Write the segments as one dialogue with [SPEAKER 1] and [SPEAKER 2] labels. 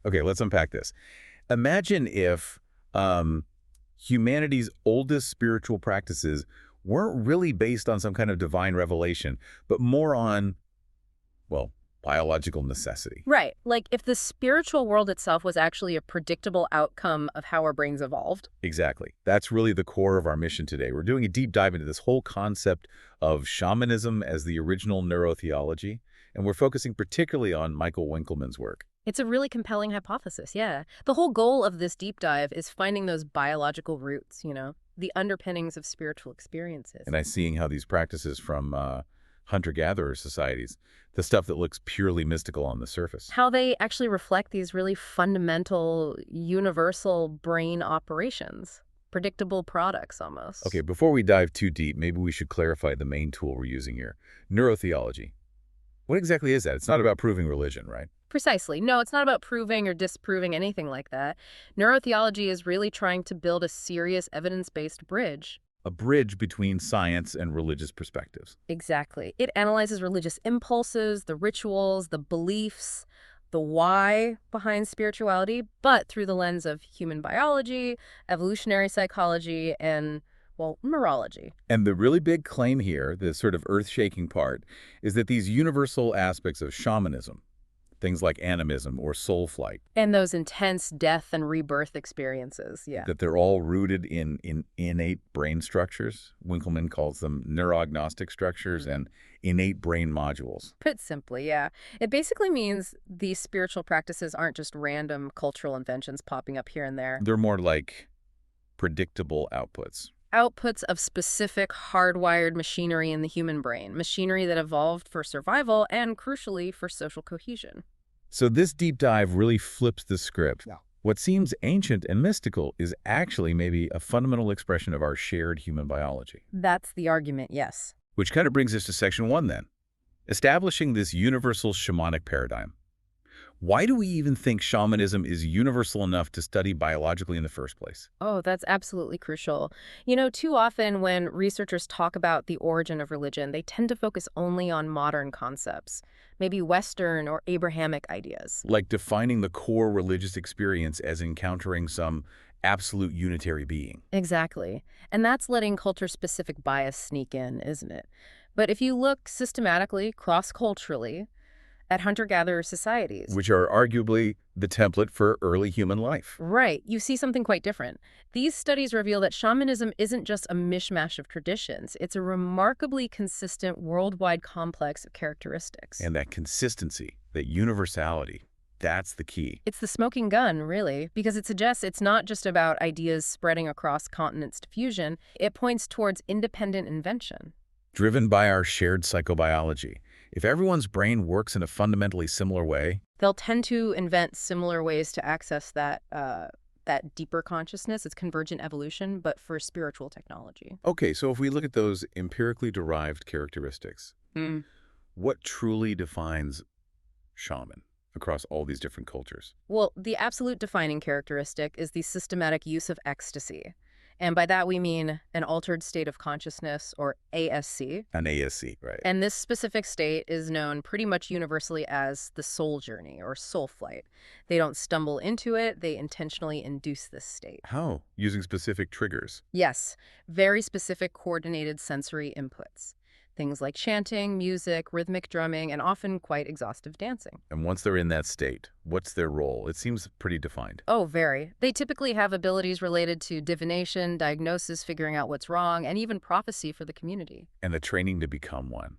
[SPEAKER 1] Okay, let's unpack this. Imagine if humanity's oldest spiritual practices weren't really based on some kind of divine revelation, but more on, well, biological necessity.
[SPEAKER 2] Right. Like if the spiritual world itself was actually a predictable outcome of how our brains evolved.
[SPEAKER 1] Exactly. That's really the core of our mission today. We're doing a deep dive into this whole concept of shamanism as the original neurotheology, and we're focusing particularly on Michael Winkelman's work.
[SPEAKER 2] It's a really compelling hypothesis, yeah. The whole goal of this deep dive is finding those biological roots, the underpinnings of spiritual experiences.
[SPEAKER 1] And I'm seeing how these practices from hunter-gatherer societies, the stuff that looks purely mystical on the surface.
[SPEAKER 2] How they actually reflect these really fundamental, universal brain operations. Predictable products, almost.
[SPEAKER 1] Okay, before we dive too deep, maybe we should clarify the main tool we're using here. Neurotheology. What exactly is that? It's not about proving religion, right?
[SPEAKER 2] Precisely. No, it's not about proving or disproving anything like that. Neurotheology is really trying to build a serious evidence-based bridge.
[SPEAKER 1] A bridge between science and religious perspectives.
[SPEAKER 2] Exactly. It analyzes religious impulses, the rituals, the beliefs, the why behind spirituality, but through the lens of human biology, evolutionary psychology, and, well, neurology.
[SPEAKER 1] And the really big claim here, the sort of earth-shaking part, is that these universal aspects of shamanism, things like animism or soul flight.
[SPEAKER 2] And those intense death and rebirth experiences, yeah.
[SPEAKER 1] That they're all rooted in innate brain structures. Winkelman calls them neurognostic structures and innate brain modules.
[SPEAKER 2] Put simply, yeah. It basically means these spiritual practices aren't just random cultural inventions popping up here and there.
[SPEAKER 1] They're more like predictable outputs.
[SPEAKER 2] Outputs of specific hardwired machinery in the human brain, machinery that evolved for survival and, crucially, for social cohesion.
[SPEAKER 1] So this deep dive really flips the script.
[SPEAKER 3] Yeah.
[SPEAKER 1] What seems ancient and mystical is actually maybe a fundamental expression of our shared human biology.
[SPEAKER 2] That's the argument, yes.
[SPEAKER 1] Which kind of brings us to section 1 then. Establishing this universal shamanic paradigm. Why do we even think shamanism is universal enough to study biologically in the first place?
[SPEAKER 2] Oh, that's absolutely crucial. Too often when researchers talk about the origin of religion, they tend to focus only on modern concepts, maybe Western or Abrahamic ideas.
[SPEAKER 1] Like defining the core religious experience as encountering some absolute unitary being.
[SPEAKER 2] Exactly. And that's letting culture-specific bias sneak in, isn't it? But if you look systematically, cross-culturally, at hunter-gatherer societies.
[SPEAKER 1] Which are arguably the template for early human life.
[SPEAKER 2] Right. You see something quite different. These studies reveal that shamanism isn't just a mishmash of traditions. It's a remarkably consistent worldwide complex of characteristics.
[SPEAKER 1] And that consistency, that universality, that's the key.
[SPEAKER 2] It's the smoking gun, really, because it suggests it's not just about ideas spreading across continents to fusion. It points towards independent invention.
[SPEAKER 1] Driven by our shared psychobiology. If everyone's brain works in a fundamentally similar way,
[SPEAKER 2] they'll tend to invent similar ways to access that deeper consciousness. It's convergent evolution, but for spiritual technology.
[SPEAKER 1] Okay, so if we look at those empirically derived characteristics, what truly defines shaman across all these different cultures?
[SPEAKER 2] Well, the absolute defining characteristic is the systematic use of ecstasy. And by that we mean an altered state of consciousness, or ASC.
[SPEAKER 1] An ASC, right.
[SPEAKER 2] And this specific state is known pretty much universally as the soul journey, or soul flight. They don't stumble into it, they intentionally induce this state.
[SPEAKER 1] How? Using specific triggers?
[SPEAKER 2] Yes, very specific coordinated sensory inputs. Things like chanting, music, rhythmic drumming, and often quite exhaustive dancing.
[SPEAKER 1] And once they're in that state, what's their role? It seems pretty defined.
[SPEAKER 2] Oh, very. They typically have abilities related to divination, diagnosis, figuring out what's wrong, and even prophecy for the community.
[SPEAKER 1] And the training to become one.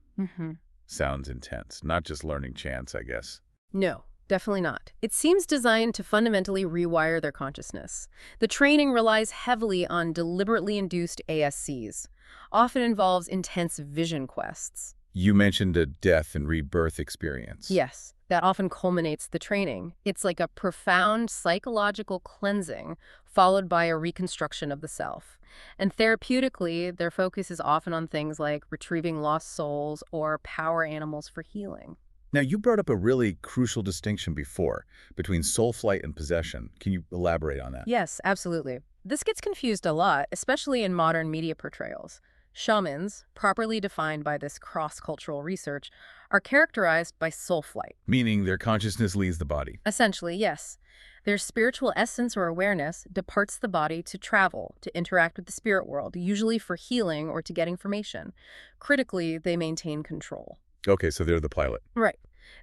[SPEAKER 1] Sounds intense. Not just learning chants, I guess.
[SPEAKER 2] No. Definitely not. It seems designed to fundamentally rewire their consciousness. The training relies heavily on deliberately induced ASCs, often involves intense vision quests.
[SPEAKER 1] You mentioned a death and rebirth experience.
[SPEAKER 2] Yes, that often culminates the training. It's like a profound psychological cleansing followed by a reconstruction of the self. And therapeutically, their focus is often on things like retrieving lost souls or power animals for healing.
[SPEAKER 1] Now, you brought up a really crucial distinction before between soul flight and possession. Can you elaborate on that?
[SPEAKER 2] Yes, absolutely. This gets confused a lot, especially in modern media portrayals. Shamans, properly defined by this cross-cultural research, are characterized by soul flight.
[SPEAKER 1] Meaning their consciousness leaves the body.
[SPEAKER 2] Essentially, yes. Their spiritual essence or awareness departs the body to travel, to interact with the spirit world, usually for healing or to get information. Critically, they maintain control.
[SPEAKER 1] Okay, so they're the pilot.
[SPEAKER 2] Right.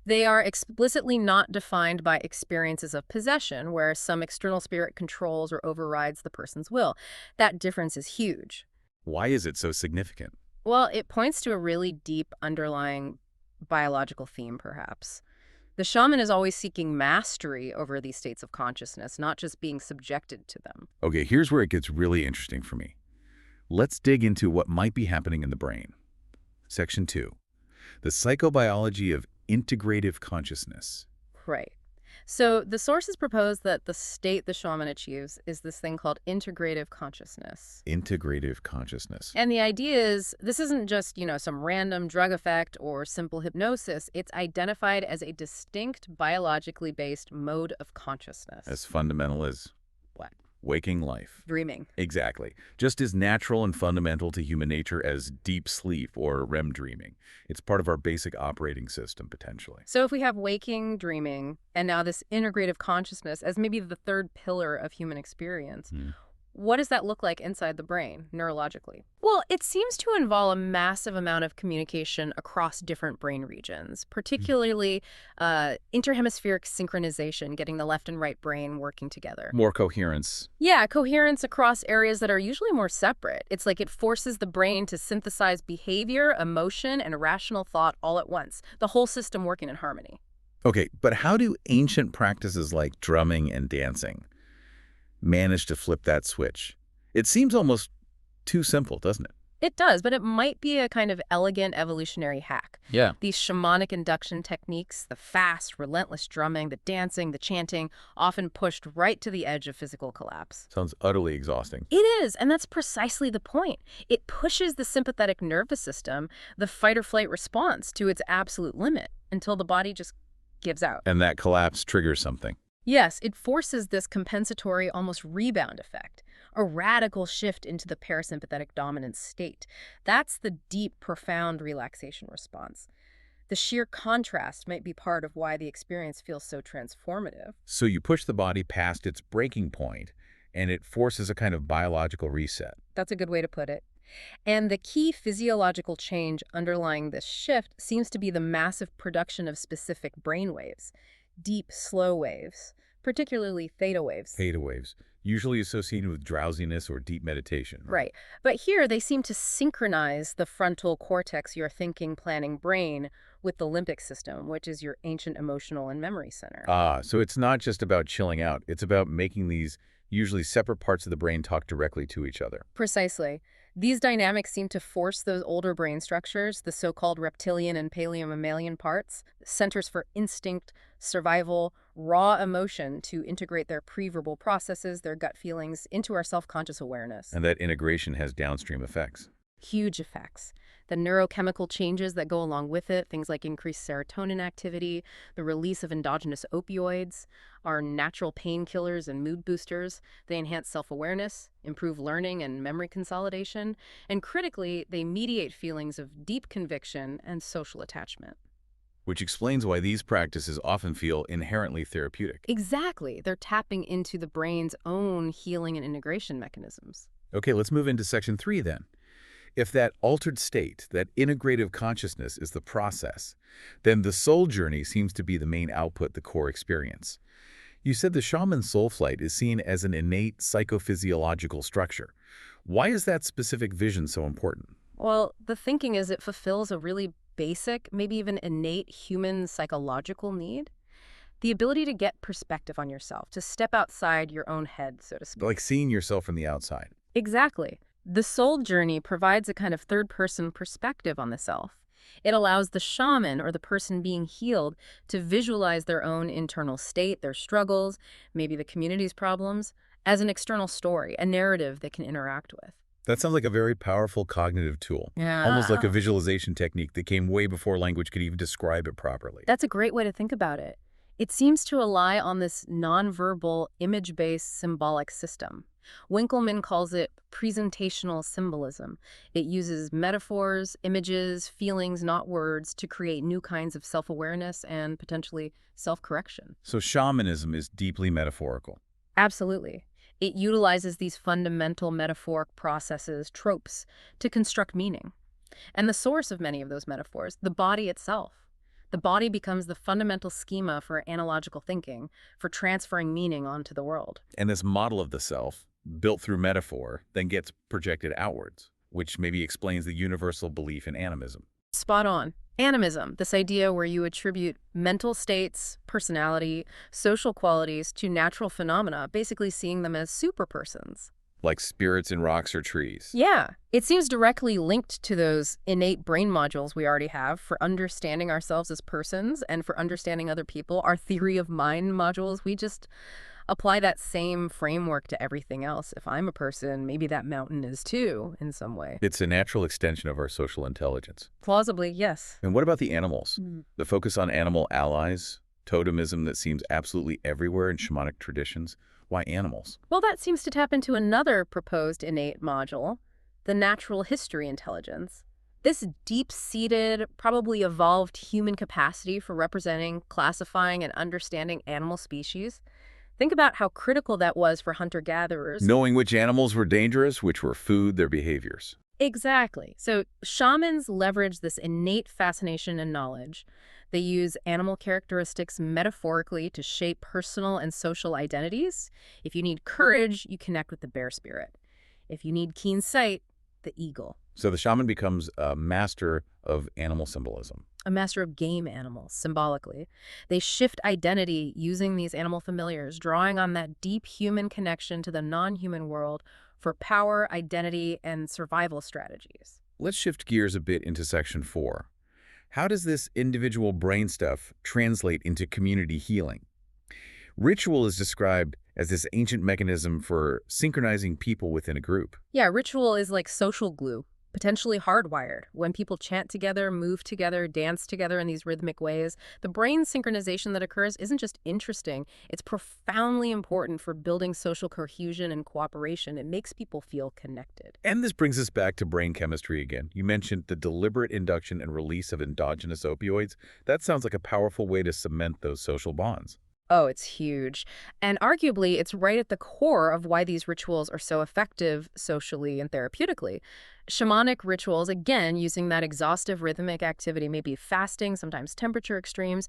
[SPEAKER 2] They are explicitly not defined by experiences of possession, where some external spirit controls or overrides the person's will. That difference is huge.
[SPEAKER 1] Why is it so significant?
[SPEAKER 2] Well, it points to a really deep underlying biological theme, perhaps. The shaman is always seeking mastery over these states of consciousness, not just being subjected to them.
[SPEAKER 1] Okay, here's where it gets really interesting for me. Let's dig into what might be happening in the brain. Section 2. The psychobiology of integrative consciousness.
[SPEAKER 2] Right. So the sources propose that the state the shaman achieves is this thing called integrative consciousness.
[SPEAKER 1] Integrative consciousness.
[SPEAKER 2] And the idea is this isn't just, some random drug effect or simple hypnosis. It's identified as a distinct biologically based mode of consciousness.
[SPEAKER 1] As fundamental as
[SPEAKER 2] What?
[SPEAKER 1] waking life.
[SPEAKER 2] Dreaming.
[SPEAKER 1] Exactly. Just as natural and fundamental to human nature as deep sleep or REM dreaming. It's part of our basic operating system, potentially.
[SPEAKER 2] So if we have waking, dreaming, and now this integrative consciousness as maybe the third pillar of human experience, what does that look like inside the brain, neurologically? Well, it seems to involve a massive amount of communication across different brain regions, particularly interhemispheric synchronization, getting the left and right brain working together.
[SPEAKER 1] More coherence.
[SPEAKER 2] Yeah, coherence across areas that are usually more separate. It's like it forces the brain to synthesize behavior, emotion, and rational thought all at once, the whole system working in harmony.
[SPEAKER 1] Okay, but how do ancient practices like drumming and dancing manage to flip that switch? It seems almost too simple, doesn't it?
[SPEAKER 2] It does, but it might be a kind of elegant evolutionary hack.
[SPEAKER 1] Yeah.
[SPEAKER 2] These shamanic induction techniques, the fast, relentless drumming, the dancing, the chanting, often pushed right to the edge of physical collapse.
[SPEAKER 1] Sounds utterly exhausting.
[SPEAKER 2] It is, and that's precisely the point. It pushes the sympathetic nervous system, the fight-or-flight response, to its absolute limit until the body just gives out.
[SPEAKER 1] And that collapse triggers something.
[SPEAKER 2] Yes, it forces this compensatory, almost rebound effect, a radical shift into the parasympathetic dominant state. That's the deep, profound relaxation response. The sheer contrast might be part of why the experience feels so transformative.
[SPEAKER 1] So you push the body past its breaking point, and it forces a kind of biological reset.
[SPEAKER 2] That's a good way to put it. And the key physiological change underlying this shift seems to be the massive production of specific brain waves. Deep, slow waves, particularly theta waves.
[SPEAKER 1] Theta waves, usually associated with drowsiness or deep meditation.
[SPEAKER 2] Right. But here they seem to synchronize the frontal cortex, your thinking, planning brain, with the limbic system, which is your ancient emotional and memory center.
[SPEAKER 1] So it's not just about chilling out. It's about making these usually separate parts of the brain talk directly to each other.
[SPEAKER 2] Precisely. These dynamics seem to force those older brain structures, the so-called reptilian and paleomammalian parts, centers for instinct, survival, raw emotion, to integrate their pre-verbal processes, their gut feelings, into our self-conscious awareness.
[SPEAKER 1] And that integration has downstream effects.
[SPEAKER 2] Huge effects. The neurochemical changes that go along with it, things like increased serotonin activity, the release of endogenous opioids, are natural painkillers and mood boosters. They enhance self-awareness, improve learning and memory consolidation, and critically, they mediate feelings of deep conviction and social attachment.
[SPEAKER 1] Which explains why these practices often feel inherently therapeutic.
[SPEAKER 2] Exactly. They're tapping into the brain's own healing and integration mechanisms.
[SPEAKER 1] Okay, let's move into section 3 then. If that altered state, that integrative consciousness is the process, then the soul journey seems to be the main output, the core experience. You said the shaman's soul flight is seen as an innate psychophysiological structure. Why is that specific vision so important?
[SPEAKER 2] Well, the thinking is it fulfills a really basic, maybe even innate human psychological need. The ability to get perspective on yourself, to step outside your own head, so to speak.
[SPEAKER 1] Like seeing yourself from the outside.
[SPEAKER 2] Exactly. The soul journey provides a kind of third-person perspective on the self. It allows the shaman or the person being healed to visualize their own internal state, their struggles, maybe the community's problems, as an external story, a narrative they can interact with.
[SPEAKER 1] That sounds like a very powerful cognitive tool.
[SPEAKER 2] Yeah.
[SPEAKER 1] Almost like a visualization technique that came way before language could even describe it properly.
[SPEAKER 2] That's a great way to think about it. It seems to rely on this nonverbal, image-based symbolic system. Winkelman calls it presentational symbolism. It uses metaphors, images, feelings, not words, to create new kinds of self-awareness and potentially self-correction.
[SPEAKER 1] So shamanism is deeply metaphorical.
[SPEAKER 2] Absolutely. It utilizes these fundamental metaphoric processes, tropes, to construct meaning. And the source of many of those metaphors, the body itself. The body becomes the fundamental schema for analogical thinking, for transferring meaning onto the world.
[SPEAKER 1] And this model of the self, built through metaphor, then gets projected outwards, which maybe explains the universal belief in animism.
[SPEAKER 2] Spot on. Animism, this idea where you attribute mental states, personality, social qualities to natural phenomena, basically seeing them as superpersons.
[SPEAKER 1] Like spirits in rocks or trees.
[SPEAKER 2] Yeah, it seems directly linked to those innate brain modules we already have for understanding ourselves as persons and for understanding other people. Our theory of mind modules, we just apply that same framework to everything else. If I'm a person, maybe that mountain is too, in some way.
[SPEAKER 1] It's a natural extension of our social intelligence.
[SPEAKER 2] Plausibly, yes.
[SPEAKER 1] And what about the animals? The focus on animal allies, totemism that seems absolutely everywhere in shamanic traditions. Why animals?
[SPEAKER 2] Well, that seems to tap into another proposed innate module, the natural history intelligence. This deep-seated, probably evolved human capacity for representing, classifying, and understanding animal species. Think about how critical that was for hunter-gatherers.
[SPEAKER 1] Knowing which animals were dangerous, which were food, their behaviors.
[SPEAKER 2] Exactly. So shamans leverage this innate fascination and knowledge. They use animal characteristics metaphorically to shape personal and social identities. If you need courage, you connect with the bear spirit. If you need keen sight, the eagle.
[SPEAKER 1] So the shaman becomes a master of animal symbolism.
[SPEAKER 2] A master of game animals, symbolically. They shift identity using these animal familiars, drawing on that deep human connection to the non-human world for power, identity, and survival strategies.
[SPEAKER 1] Let's shift gears a bit into section 4. How does this individual brain stuff translate into community healing? Ritual is described as this ancient mechanism for synchronizing people within a group.
[SPEAKER 2] Yeah, ritual is like social glue, potentially hardwired. When people chant together, move together, dance together in these rhythmic ways, the brain synchronization that occurs isn't just interesting, it's profoundly important for building social cohesion and cooperation. It makes people feel connected.
[SPEAKER 1] And this brings us back to brain chemistry again. You mentioned the deliberate induction and release of endogenous opioids. That sounds like a powerful way to cement those social bonds.
[SPEAKER 2] Oh, it's huge. And arguably, it's right at the core of why these rituals are so effective socially and therapeutically. Shamanic rituals, again, using that exhaustive rhythmic activity, maybe fasting, sometimes temperature extremes,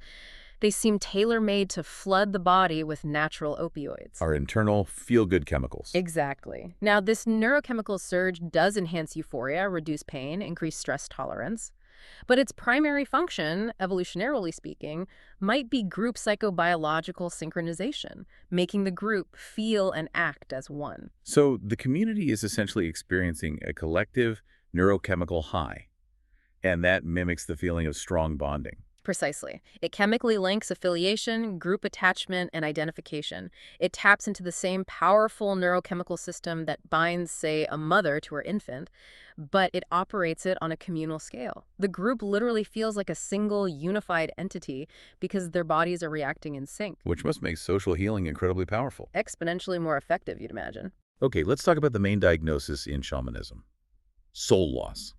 [SPEAKER 2] they seem tailor-made to flood the body with natural opioids.
[SPEAKER 1] Our internal feel-good chemicals.
[SPEAKER 2] Exactly. Now, this neurochemical surge does enhance euphoria, reduce pain, increase stress tolerance. But its primary function, evolutionarily speaking, might be group psychobiological synchronization, making the group feel and act as one.
[SPEAKER 1] So the community is essentially experiencing a collective neurochemical high, and that mimics the feeling of strong bonding.
[SPEAKER 2] Precisely. It chemically links affiliation, group attachment, and identification. It taps into the same powerful neurochemical system that binds, say, a mother to her infant, but it operates it on a communal scale. The group literally feels like a single, unified entity because their bodies are reacting in sync.
[SPEAKER 1] Which must make social healing incredibly powerful.
[SPEAKER 2] Exponentially more effective, you'd imagine.
[SPEAKER 1] Okay, let's talk about the main diagnosis in shamanism. Soul loss.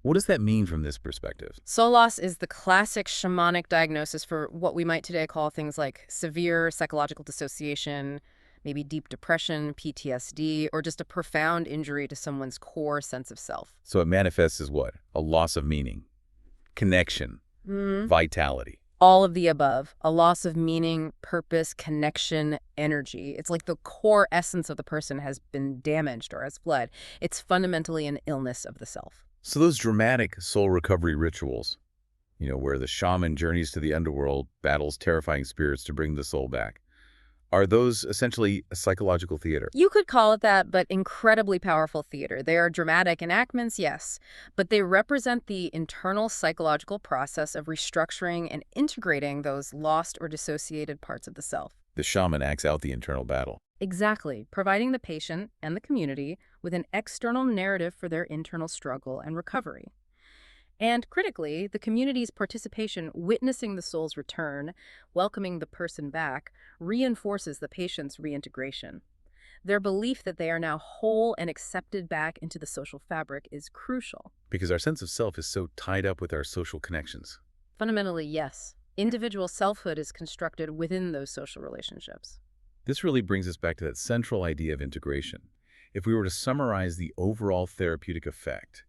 [SPEAKER 1] What does that mean from this perspective?
[SPEAKER 2] Soul loss is the classic shamanic diagnosis for what we might today call things like severe psychological dissociation, maybe deep depression, PTSD, or just a profound injury to someone's core sense of self.
[SPEAKER 1] So it manifests as what? A loss of meaning, connection, vitality.
[SPEAKER 2] All of the above. A loss of meaning, purpose, connection, energy. It's like the core essence of the person has been damaged or has fled. It's fundamentally an illness of the self.
[SPEAKER 1] So those dramatic soul recovery rituals, where the shaman journeys to the underworld, battles terrifying spirits to bring the soul back, are those essentially a psychological theater?
[SPEAKER 2] You could call it that, but incredibly powerful theater. They are dramatic enactments, yes, but they represent the internal psychological process of restructuring and integrating those lost or dissociated parts of the self.
[SPEAKER 1] The shaman acts out the internal battle.
[SPEAKER 2] Exactly, providing the patient and the community with an external narrative for their internal struggle and recovery. And critically, the community's participation, witnessing the soul's return, welcoming the person back, reinforces the patient's reintegration. Their belief that they are now whole and accepted back into the social fabric is crucial.
[SPEAKER 1] Because our sense of self is so tied up with our social connections.
[SPEAKER 2] Fundamentally, yes. Individual selfhood is constructed within those social relationships.
[SPEAKER 1] This really brings us back to that central idea of integration. If we were to summarize the overall therapeutic effect,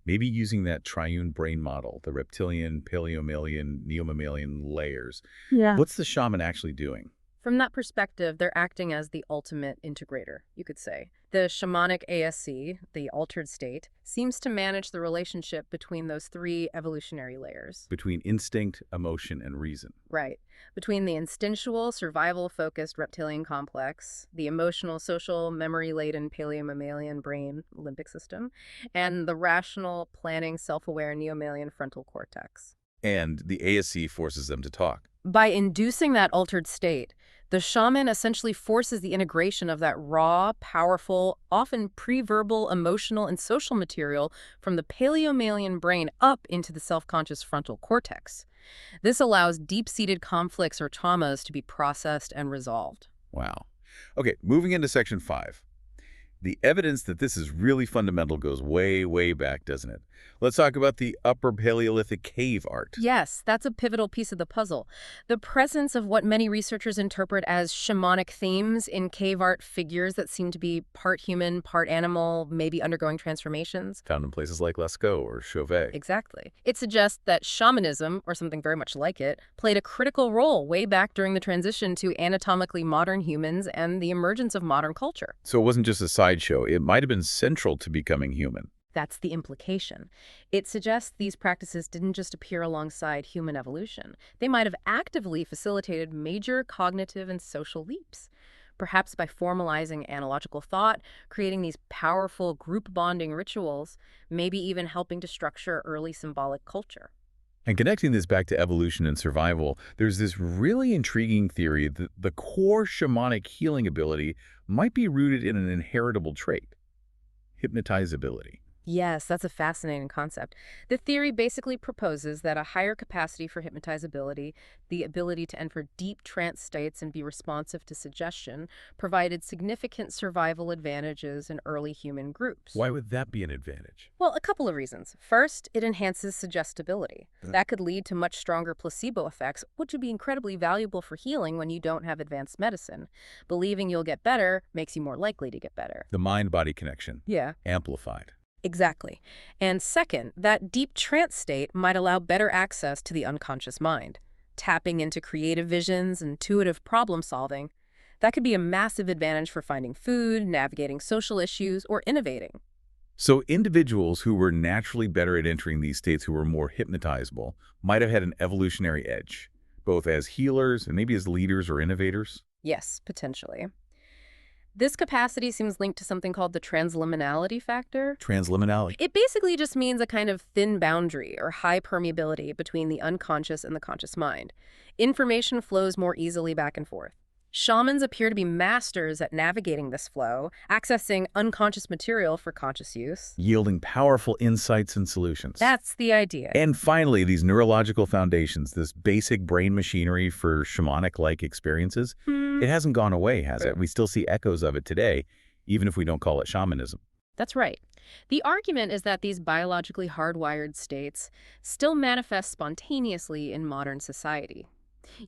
[SPEAKER 1] maybe using that triune brain model, the reptilian, paleomammalian, neomammalian layers, what's the shaman actually doing?
[SPEAKER 2] From that perspective, they're acting as the ultimate integrator, you could say. The shamanic ASC, the altered state, seems to manage the relationship between those three evolutionary layers.
[SPEAKER 1] Between instinct, emotion, and reason.
[SPEAKER 2] Right. Between the instinctual, survival-focused reptilian complex, the emotional, social, memory-laden paleomammalian brain limbic system, and the rational, planning, self-aware neomammalian frontal cortex.
[SPEAKER 1] And the ASC forces them to talk.
[SPEAKER 2] By inducing that altered state, the shaman essentially forces the integration of that raw, powerful, often pre-verbal, emotional, and social material from the paleomammalian brain up into the self-conscious frontal cortex. This allows deep-seated conflicts or traumas to be processed and resolved.
[SPEAKER 1] Wow. Okay, moving into section 5. The evidence that this is really fundamental goes way, way back, doesn't it? Let's talk about the Upper Paleolithic cave art.
[SPEAKER 2] Yes, that's a pivotal piece of the puzzle. The presence of what many researchers interpret as shamanic themes in cave art figures that seem to be part human, part animal, maybe undergoing transformations.
[SPEAKER 1] Found in places like Lascaux or Chauvet.
[SPEAKER 2] Exactly. It suggests that shamanism, or something very much like it, played a critical role way back during the transition to anatomically modern humans and the emergence of modern culture.
[SPEAKER 1] So it wasn't just a sideshow. It might have been central to becoming human.
[SPEAKER 2] That's the implication. It suggests these practices didn't just appear alongside human evolution. They might have actively facilitated major cognitive and social leaps, perhaps by formalizing analogical thought, creating these powerful group bonding rituals, maybe even helping to structure early symbolic culture.
[SPEAKER 1] And connecting this back to evolution and survival, there's this really intriguing theory that the core shamanic healing ability might be rooted in an inheritable trait, hypnotizability.
[SPEAKER 2] Yes, that's a fascinating concept. The theory basically proposes that a higher capacity for hypnotizability, the ability to enter deep trance states and be responsive to suggestion, provided significant survival advantages in early human groups.
[SPEAKER 1] Why would that be an advantage?
[SPEAKER 2] Well, a couple of reasons. First, it enhances suggestibility. That could lead to much stronger placebo effects, which would be incredibly valuable for healing when you don't have advanced medicine. Believing you'll get better makes you more likely to get better.
[SPEAKER 1] The mind-body connection.
[SPEAKER 2] Yeah.
[SPEAKER 1] Amplified.
[SPEAKER 2] Exactly. And second, that deep trance state might allow better access to the unconscious mind, tapping into creative visions, intuitive problem solving. That could be a massive advantage for finding food, navigating social issues, or innovating.
[SPEAKER 1] So individuals who were naturally better at entering these states, who were more hypnotizable, might have had an evolutionary edge, both as healers and maybe as leaders or innovators?
[SPEAKER 2] Yes, potentially. This capacity seems linked to something called the transliminality factor.
[SPEAKER 1] Transliminality.
[SPEAKER 2] It basically just means a kind of thin boundary or high permeability between the unconscious and the conscious mind. Information flows more easily back and forth. Shamans appear to be masters at navigating this flow, accessing unconscious material for conscious use.
[SPEAKER 1] Yielding powerful insights and solutions.
[SPEAKER 2] That's the idea.
[SPEAKER 1] And finally, these neurological foundations, this basic brain machinery for shamanic-like experiences, it hasn't gone away, has it? We still see echoes of it today, even if we don't call it shamanism.
[SPEAKER 2] That's right. The argument is that these biologically hardwired states still manifest spontaneously in modern society.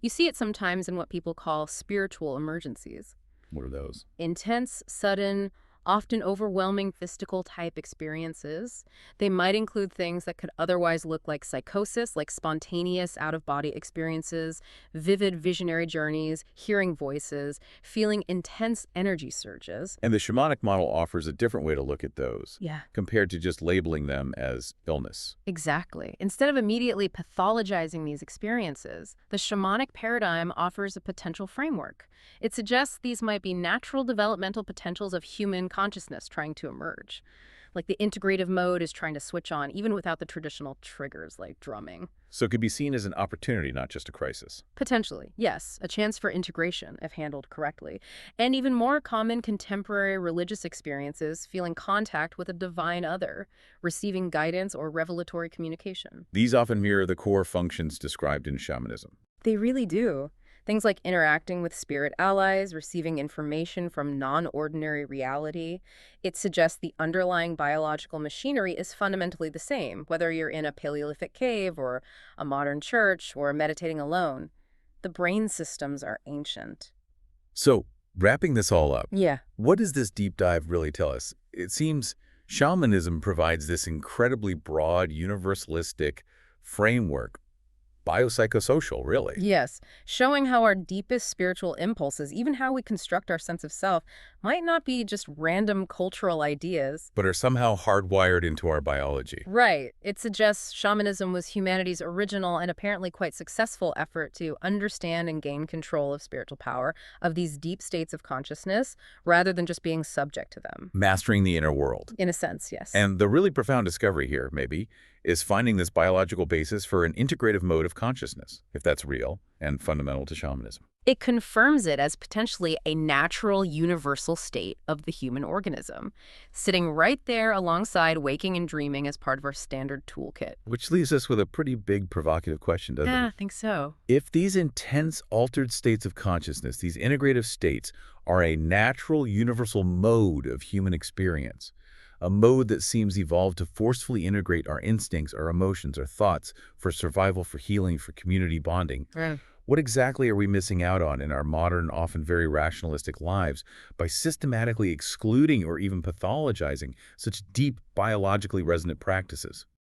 [SPEAKER 2] You see it sometimes in what people call spiritual emergencies.
[SPEAKER 1] What are those?
[SPEAKER 2] Intense, sudden, often overwhelming mystical-type experiences. They might include things that could otherwise look like psychosis, like spontaneous out-of-body experiences, vivid visionary journeys, hearing voices, feeling intense energy surges.
[SPEAKER 1] And the shamanic model offers a different way to look at those,
[SPEAKER 2] Yeah.
[SPEAKER 1] compared to just labeling them as illness.
[SPEAKER 2] Exactly. Instead of immediately pathologizing these experiences, the shamanic paradigm offers a potential framework. It suggests these might be natural developmental potentials of human consciousness trying to emerge. Like the integrative mode is trying to switch on, even without the traditional triggers like drumming.
[SPEAKER 1] So it could be seen as an opportunity, not just a crisis.
[SPEAKER 2] Potentially, yes, a chance for integration if handled correctly. And even more common contemporary religious experiences, feeling contact with a divine other, receiving guidance or revelatory communication.
[SPEAKER 1] These often mirror the core functions described in shamanism.
[SPEAKER 2] They really do. Things like interacting with spirit allies, receiving information from non-ordinary reality. It suggests the underlying biological machinery is fundamentally the same, whether you're in a Paleolithic cave or a modern church or meditating alone. The brain systems are ancient.
[SPEAKER 1] So, wrapping this all up,
[SPEAKER 2] Yeah.
[SPEAKER 1] what does this deep dive really tell us? It seems shamanism provides this incredibly broad, universalistic framework, biopsychosocial, really,
[SPEAKER 2] Yes, showing how our deepest spiritual impulses, even how we construct our sense of self, might not be just random cultural ideas.
[SPEAKER 1] but are somehow hardwired into our biology.
[SPEAKER 2] Right. It suggests shamanism was humanity's original and apparently quite successful effort to understand and gain control of spiritual power, of these deep states of consciousness, rather than just being subject to them.
[SPEAKER 1] Mastering the inner world.
[SPEAKER 2] In a sense, yes.
[SPEAKER 1] And the really profound discovery here, maybe, is finding this biological basis for an integrative mode of consciousness, if that's real and fundamental to shamanism.
[SPEAKER 2] It confirms it as potentially a natural, universal state of the human organism, sitting right there alongside waking and dreaming as part of our standard toolkit.
[SPEAKER 1] Which leaves us with a pretty big provocative question, doesn't
[SPEAKER 2] Yeah,
[SPEAKER 1] it?
[SPEAKER 2] I think so.
[SPEAKER 1] If these intense altered states of consciousness, these integrative states, are a natural universal mode of human experience, a mode that seems evolved to forcefully integrate our instincts, our emotions, our thoughts for survival, for healing, for community bonding,
[SPEAKER 2] Right.
[SPEAKER 1] what exactly are we missing out on in our modern, often very rationalistic lives by systematically excluding or even pathologizing such deep biologically resonant practices?